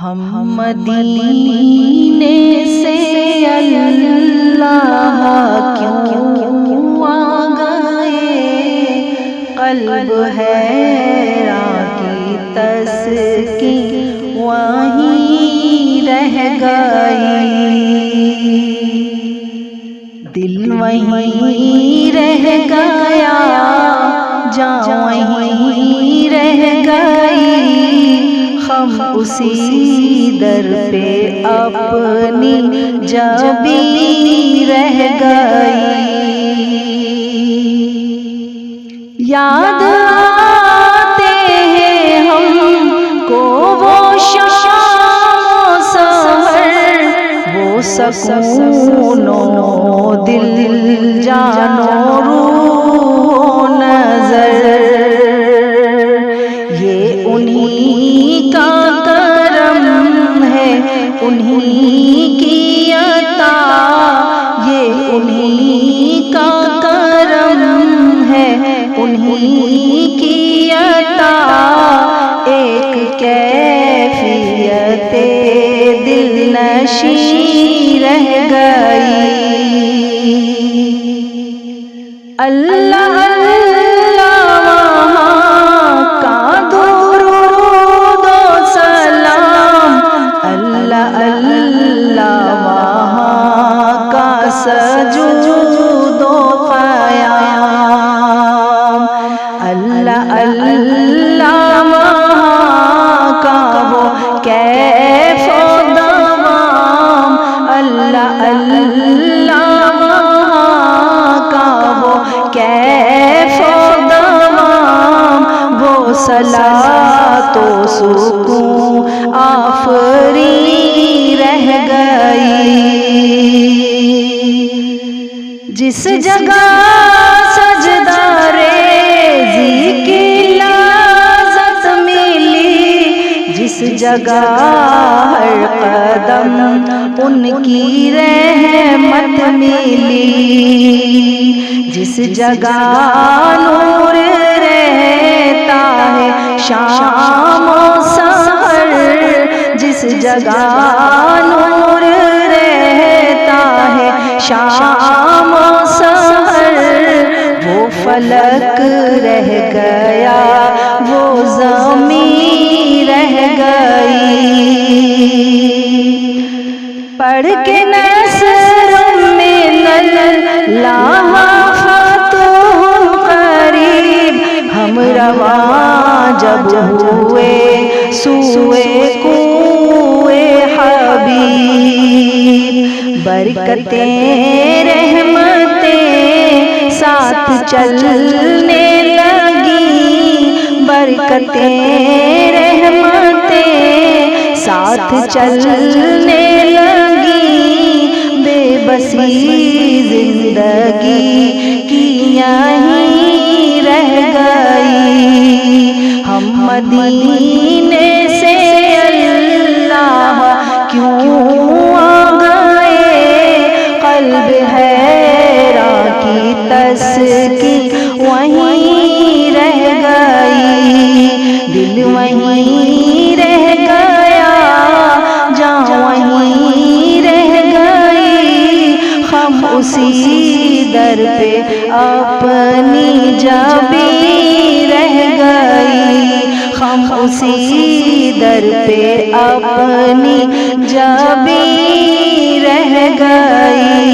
ہم مدینے سے اللہ کیوں آ گئے، قلب حیران کی تسکین وہیں رہ گئی، دل وہیں رہ گیا، جان وہیں رہ گئی، ہم اسی در پہ اپنی جبیں رہ گئی، یاد آتے ہیں ہم کو وہ شام و سحر، وہ سکون و دل جان و روح و نظر، یہ انہی کا کرم ہے، انہی کی عطا، یہ انہی کا کرم ہے، انہی کی عطا، ایک کیفیت دل نشیں رہ گئی، اللہ اللہ وہاں کا درود و سلام، اللہ اللہ وہاں کا سجود و قیام، اللہ اللہ وہاں کا وہ کیف و دوام، اللہ اللہ وہاں کا وہ کیف و دوام، وہ صلاۃ و سکون آفرین رہ گئی، جس جگہ سجدہ ریزی کی لذت ملی، جس جگہ ہر قدم ان کی رحمت ملی، جس جگہ نور رہتا ہے شام و سحر، جس جگہ نور رہتا ہے شام و سحر، وہ فلک رہ گیا، وہ زمین رہ گئی، پڑھ کے نصر من اللہ فتح قریب، ہم رواں جب ہوئے سوئے کوئے حبیب، برکتیں رحمتیں ساتھ چلنے لگی، برکتیں رحمتیں ساتھ چلنے لگی، بے بسی زندگی کی یہیں رہ گئی، ہم مدینے سے اللہ کیوں آ گئے، قلب حیران کی تسکین وہیں رہ گئی، دل وہیں رہ گیا، جان وہیں رہ گئی، ہم اسی در پہ اپنی جبیں رہ گئی، ہم اسی در پہ اپنی جبیں رہ گئی۔